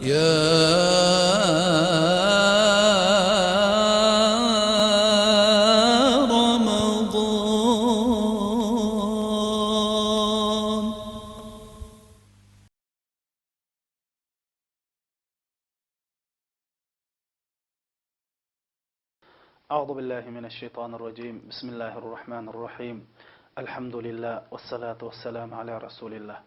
يا رمضان. أعوذ بالله من الشيطان الرجيم. بسم الله الرحمن الرحيم. الحمد لله والصلاة والسلام على رسول الله.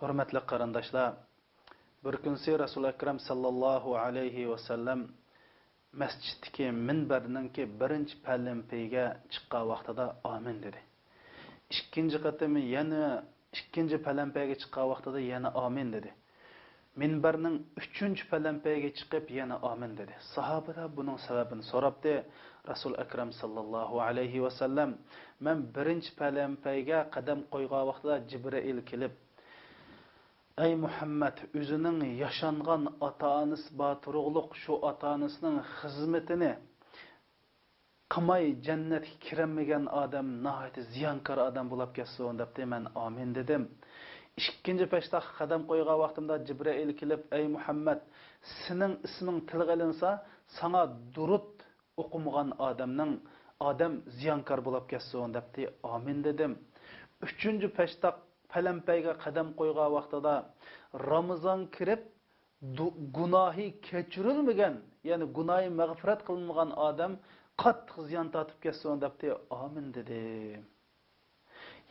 Hürmetli qarindoshlar, bir kunsi Rasul akram sallallohu alayhi va sallam masjiddagi minbarninki birinchi palanpiga chiqqan vaqtida amin dedi. Ikkinchi qatimi yana ikkinchi palanpiga chiqqan vaqtida yana amin dedi. Minbarning 3-chi palanpiga chiqib yana amin dedi. Sahobalar buning sababini so'rabdi. Rasul akram sallallohu alayhi va sallam men birinchi palanpiga qadam qo'ygan vaqtida Jibril kelib, ey Muhammad, o'zining yashangan ota-onasi bor shu ota-onasining xizmatini qilmay jannatga kiramagan odam nihoyat ziyonkor odam bo'lib ketsin debdi. Men amin dedim. İkinci peşte qadam qo'ygan vaqtimda Jibril kelib, ey Muhammad, sening isming tilga ilinsa, sana durud o'qimagan odam ziyonkor bo'lib ketsin debdi. Amin dedim. Üçüncü peşte palanpayga qadam qo'ygan vaqtida Ramazon kirib gunohi kechirilmagan, ya'ni gunohi mag'firat qilinmagan odam qattiq ziyon tortib ketsin debdi. Amin dedim.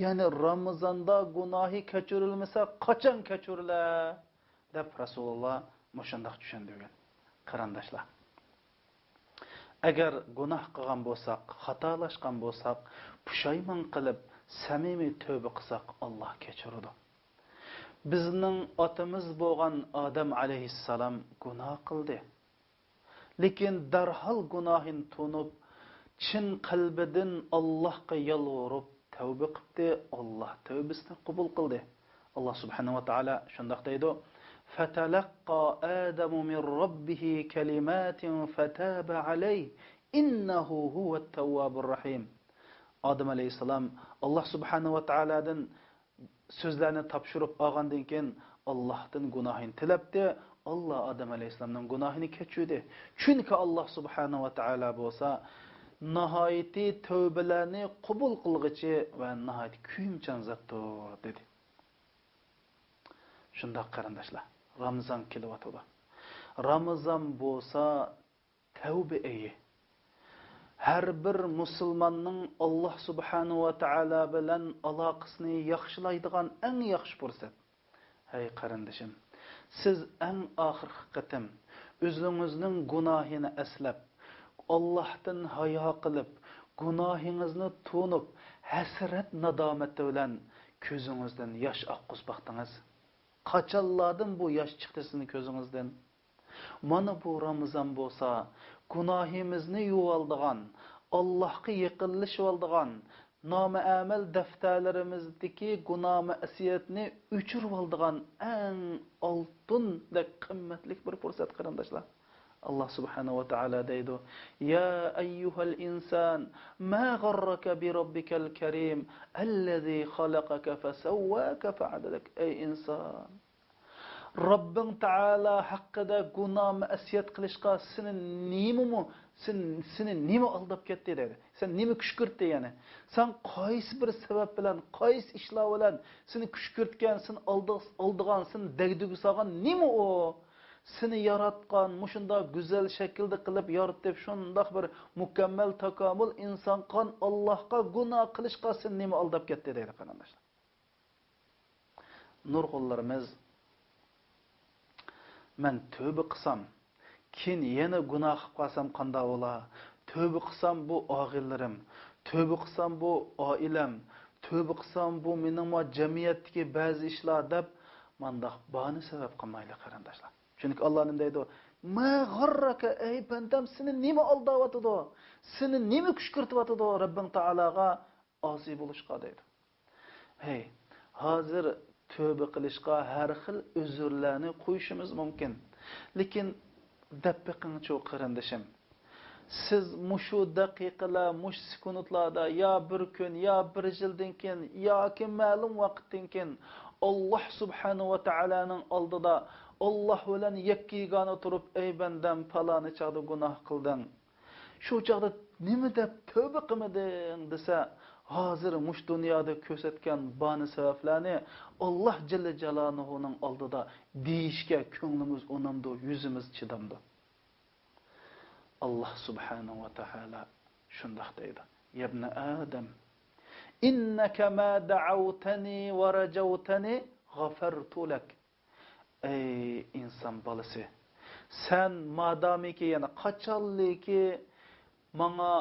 Yani Ramazan'da günahı kechirilmasa qachon kechirilar deb Rasululloh mushundoq tushundirgan. Qarindoshlar, agar gunoh qilgan bo'lsak, xatolashgan bo'lsak, pushaymon qilib samimiy tövbe qilsak, Alloh kechiradi. Bizning otamiz bo'lgan Odam alayhissalom gunoh qildi. Lekin darhol gunohin tunib, chin qalbidan Allohga yolvorib tövbe qildi. Allah tövbesini qabul qildi. Allah subhanahu wa ta'ala shundoq deydi: "Fatalaqqa Adamu min rabbih kalimatin fataba alayhi innahu huvat-tawwabur rahim." Adam alayhisalom Allah subhanahu wa ta'aladan so'zlarni topshirib olgandan keyin Allohdan gunohini tilabdi. Allah Adam alayhisalomning gunohini kechirdi. Chunki Allah subhanahu wa ta'ala bo'lsa nihayeti tövbelerini qabul qilg'ichi va nihayet kuyimchan zatdir dedi. Shundoq qarindoshlar, Ramazon kelyapti. Ramazon bo'lsa tavba oyi. Har bir musulmonning Alloh subhanahu va taolo bilan aloqasini yaxshilaydigan eng yaxshi fursat. Hey qarindoshim, siz eng oxirgi qatim o'zingizning gunohini eslab, Allah'tan hayo qilib, gunohingizni tunib, hasrat nadomati bilan ko'zingizdan yosh oqqizbaqdingiz. Qachonlardan bu yosh chiqdi sizning ko'zingizdan? Mana bu Ramazon bo'lsa, gunohimizni yuvaldigan, Allohga yaqinlashib oldigan, nomuamal daftarlarimizdagi gunoh ma'siyatni o'chirib oldigan eng oltindek qimmatli bir fursat qarindoshlar. Allah subhanahu wa ta'ala deydi: "Ya ayyuhal insan, ma gharraka bi rabbikal karim, allazi khalaqaka fasawwaka fa'adalak." Ey inson, Rabbing Taala haqqida gunoh ma'siyat qilishga seni nima aldab ketdi dedi. Sen nima kushkirtdi yani? Sen qaysi bir sabab bilan, qaysi ishlar bilan seni kushkirtgan, sen oldigan, sen degdigi solgan nima o? Seni yaratgan, mushunda güzel şekilde qilib yaratib, shundoq bir mukammal takomil inson qon Allohga gunoh qilishga sen nima aldab ketdi deydi qarindoshlar. Nurg'ullarimiz, men tövbe qilsam, keyin yana gunoh qilib qolsam qanday bo'lar? Tövbe qilsam bu og'illarim, tövbe qilsam bu oilam, tövbe qilsam bu mening jamiyatdagi ba'zi ishlar deb mandaq bani sabab qilmayli qarindoshlar. Çünkü Allah ne deydi? "Ma gharraka ey bandam, seni nima aldawatıdı? Seni nima kushkirtiwatıdı Rabbing Taalaga osi bo'lishqa" deydi. Hey, hozir tövbe qilishqa har xil uzrlarni qo'yishimiz mumkin. Lekin dabbiqincho qarindoshim, siz mushu daqiqalar, mush sekundlarda ya bir kun, ya bir yildan keyin yoki ma'lum vaqtdan keyin Allah subhanahu va taolaning oldida Allah bilan yakkigana turib, ey bandam, falani chaqda gunoh qilding. Shu chaqda nima deb tövbe qilmading desa, hozir mush dunyoda ko'rsatgan bani sabablarni Alloh jalla jalaluhuning oldida deyishga ko'nglimiz unamdi, yuzimiz chidamdi. Allah subhanahu va taala shundoq deydi: "Ya ibn Adam, innaka ma da'awtani wa rajawtani ghafartu lak." Ey inson balası, sen madamiki yana qachonliki manga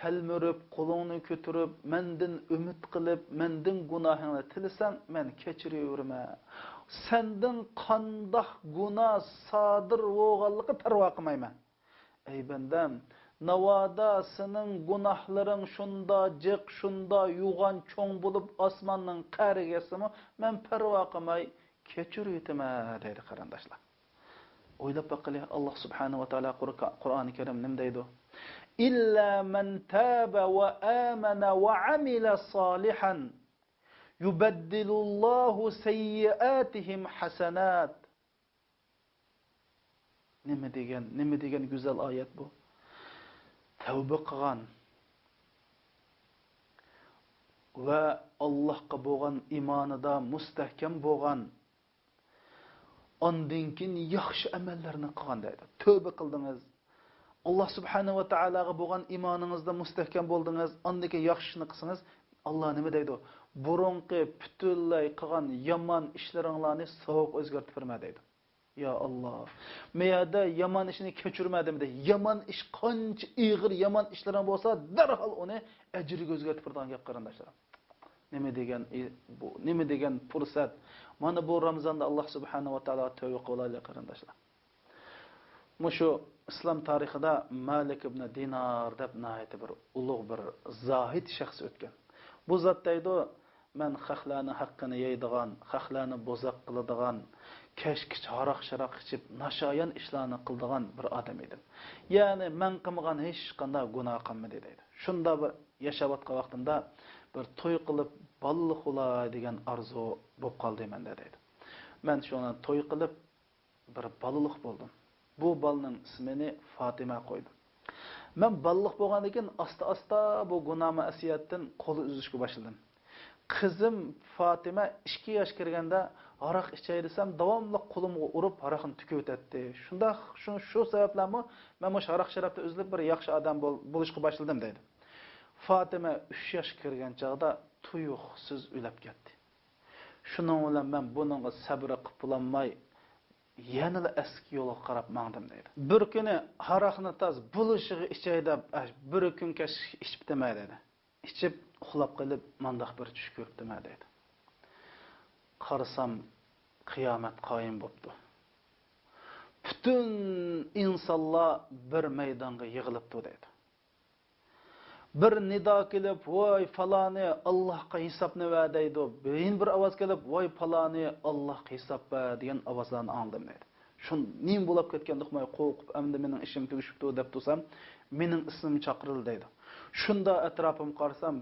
telmürüp, qo'lingni ko'tarib, mendan umid qilib, mendan gunohingni tilasan, men kechiraverma. Sendan qandoq gunoh sodir bo'lganligi parvo qilmayman. Ey bandam, navoda sening gunohlaring shunda jiq, shunda yo'g'on cho'ng bo'lib osmonning qarigasimi, men parvo qilmay kechirayman deydi qarindoshlar. O'ylab baqili, Alloh subhanahu va taolo Qur'oni Karim nim deydi? İlla men taba ve amana ve amila salihan yubaddilullahu seyyiatihim hasanat. Nima degan güzel ayet bu. Tövbe qilgan ve Allohga bo'lgan imonida mustahkam bo'lgan, ondan keyin yaxshi amallarni qilgan deydi. Tövbe qildingiz, Allah subhanahu wa ta'alaga bo'lgan imoninizda mustahkam bo'ldingiz, ondaki yaxshini qilsangiz, Allah nima deydi? Burunqi butunlay qilgan yomon ishlaringlarni sovuq o'zgartib berma deydi. Ya Allah, meyada yomon ishni kechirmadim deydi. Yomon ish qancha ig'ir yomon ishlaring bo'lsa, darhol uni ajriga o'zgartib beradigan gap qarindoshlar. Nima degan fursat. Mana bu Ramazonda Alloh subhanahu wa ta'ala tövbe qilaylik qarindoshlar. Mushu islom tarixida Malik ibn Dinar deb nihayat bir ulug' bir zohid shaxs o'tgan. Bu zot deydi, men xalqlarning haqqini yeydigan, xalqlarni bo'zaq qiladigan, kashkich haroq-sharoq ichib, nashoyan ishlarni qiladigan bir odam edim. Ya'ni men qilmagan hech qanday gunoh qilmadi deydi. Shunda bir yashavatgan vaqtimda bir to'y qilib, balliq bo'lay degan arzu bo'lib qoldi menda deydi. Men shuni to'y qilib bir balliq bo'ldim. Bu balning ismini Fatima qo'ydim. Men balliq bo'lgandan keyin asta-asta bu gunoh ma'siyatdan qo'l uzishga boshladim. Qizim Fatima 2 yosh kirganda aroq ichay desam, davomli qo'limga urib aroqni tukib o'tadi. Shunda shu sabablarmi men o'sha aroq sharafda uzilib bir yaxshi odam bo'lishga boshladim deydi. Fatima 3 yosh kirgan chaqda tuyuqsiz o'lib ketdi. Shuning bilan men buningga sabr qilib bo'lmay yanada eski yo'lga qarab mangdim deydi. Bir kuni haroqni taz bulishig'i ichay deb bir kun ichib demay dedi. Ichib uxlab qolib mandaq bir tush ko'ribdim deydi. Qarasam qiyomat qoyim bo'libdi. Bütün insonlar bir maydonga yig'ilibdi deydi. Bir nido kelib, voy falani Allohga hisobni va'daydi. Bir ovoz kelib, voy falani Allohga hisob va degan ovozlarni angladim deydi. Shun nim bo'lib ketganda qo'may qo'rqib, endi mening ishim tugishibdi deb tursam, mening ismim chaqirildi deydi. Shunda atrofim qarasam,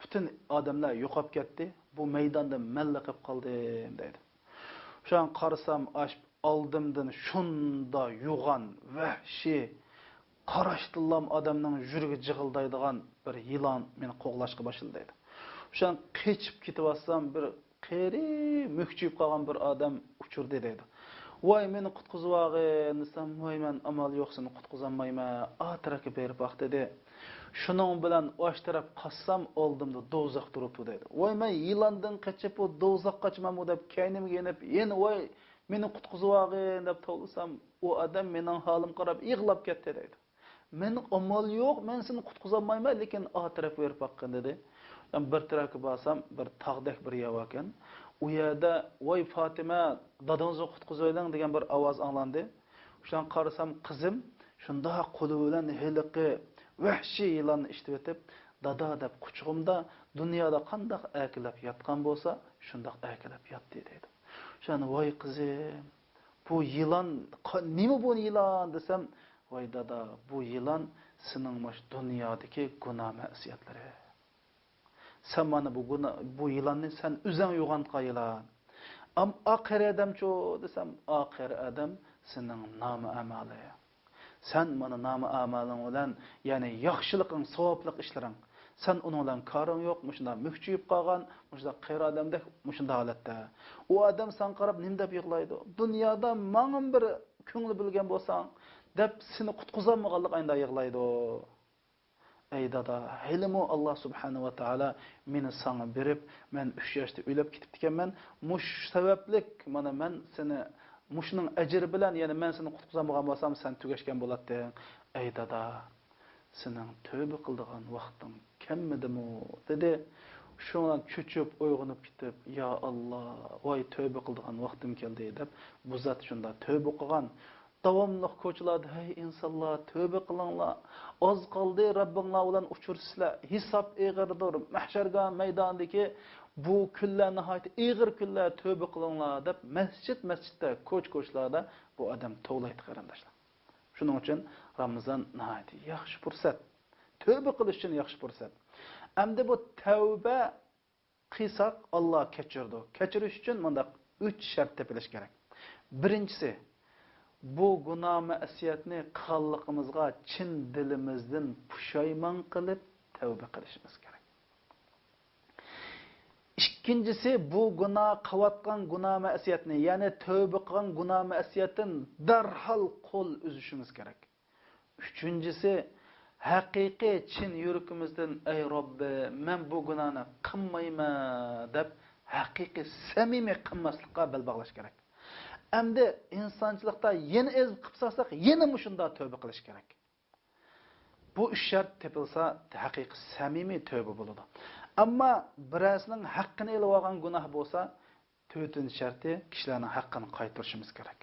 bütün odamlar yo'qolib ketdi. Bu maydonda malla qilib qoldim deydi. O'shan qarasam, oldimdan shunda yo'g'on vahshiy qarashtillam odamning yuragi jig'ildaydigan bir yilon meni qo'g'lashga boshladi deydi. O'shan qechib ketyapsam, bir qeri mukchib qolgan bir odam uchirdi deydi. Voy meni qutqizvag'in desam, voy men amal yo'q, seni qutqizolmayman, atrafga berib vaqt dedi. Shuning bilan osh taraf qassam, oldimda do'zax turibdi deydi. Voy men yilondan qochib o do'zax qochmamu deb kaynimga yenib, yana voy meni qutqizvag'in deb to'lsam, u odam mening holim qarab yig'lab ketdi deydi. Men amal yo'q, men seni qutqizolmayman, lekin atraf berib baqqan dedi. Ben bir tarafga borsam, bir tog'dak bir yo'q ekan. U yerda voy Fatima, dadangni qutqizaylang degan bir ovoz anglandi. O'shan qarasam qizim shunda qo'li bilan heliqi vahshiy yilonni ishtib etib, dada deb quchog'imda dunyoda qanday akilab yotgan bo'lsa, shundoq akilab yotdi dedi. O'shan voy qizim, bu yilon nima bu yilon desam, voy dada, bu yilon sening mash dunyodagi gunoh ma'siyatlari. Sen bana bu yılanını sen üzen yoğantqa yılan. Ahir adam ço desem ahir adam senin namı amali. Sen mana namı amalın bilan, yani yaxşılıqın, savaplık işlerin. Sen onun bilan karın yok, muşunda mühçüyüp qalgan, muşunda qeyr adamdek muşunda holatda. O adam sen qarab nim deb yig'laydi. Dunyoda ma'nun bir ko'ngli bilgan bo'lsang, deb seni qutqizolmaganlik ayda yig'laydi. Ey dada, hilmu Allah subhanahu wa ta'ala meni sana berib, men 3 yoshda o'lib ketib ekanman. Mush sabablik mana men seni mushning ajri bilan, ya'ni men seni qutqizolmagan bo'lsam, sen tugashgan bo'larding. Ey dada, sening tövbe qildigan vaqting kammidimi? Dedi. Şundan cho'chib uyg'onib ketib, ya Allah, voy tövbe qildigan vaqtim keldi deb, bu zot shunda tövbe qilgan. Davomli ko'chalarda, hey insonlar, tövbe qilinglar. Oz qoldi, Rabbinglar bilan uchursizlar. Hisob ig'irdir. Mahsharga maydondagi bu kunlar nihoyat ig'ir kunlar, tövbe qilinglar deb masjidda, ko'ch-ko'chlarda bu odam to'g'laydi qarindoshlar. Shuning uchun Ramazon nihoyat yaxshi fursat. Tövbe qilish uchun yaxshi fursat. Endi bu tavba qilsak Alloh kechirdi. Kechirish uchun bunda 3 shart tepilish kerak. Birinchisi, bu gunoh ma'siyatni qilganligimizga chin dilimizdan pushaymon qilib tavba qilishimiz kerak. İkincisi, bu gunoh qilayotgan gunoh ma'siyatni, ya'ni tavba qilgan gunoh ma'siyatdan darhol qo'l uzishimiz kerak. Üçüncüsü, haqiqiy chin yuragimizdan ey Robbi, men bu gunohni qilmayman deb haqiqiy samimiy qilmaslikqa bel bog'lash kerak. Endi insonchilikda yana ezib qilsak, yana mushunda tövbe qilish kerak. Bu 3 shart tepilsa, haqiqiy samimiy tövbe bo'ladi. Ammo birasining haqqini elib olgan gunoh bo'lsa, 4-sharti kishilarning haqqini qaytarishimiz kerak.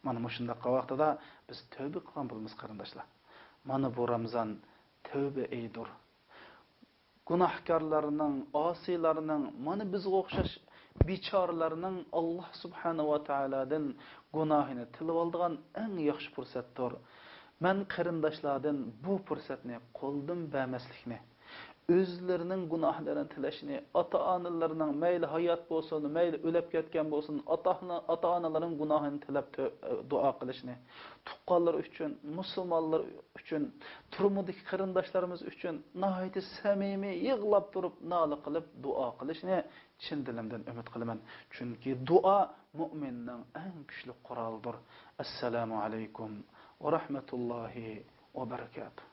Mana mushunda vaqtida biz tövbe qilgan bo'lamiz qarindoshlar. Mana bu Ramazon tövbe eydir. Günahkarlarının, asilarının, mana bizga o'xshash bichorlarning Alloh subhanahu va taoladan gunohini tilib oladigan eng yaxshi fursatdir. Men qarindoshlardan bu fursatni qo'ldan bermaslikni, özlerinin günahlarını tilashni, ota-onalarning mayli hayot bo'lsin, mayli o'lib ketgan bo'lsin, ota-onalarning gunohini tilab duo qilishni, tuqqanlar uchun, musulmonlar uchun, turmudagi qarindoshlarimiz uchun nihoyat samimiy yig'lab turib, nola qilib duo qilishni chin dilimdan umid qilaman. Chunki duo mu'minning eng kuchli qurolidir. Assalomu alaykum va rahmatullohi va barakatuh.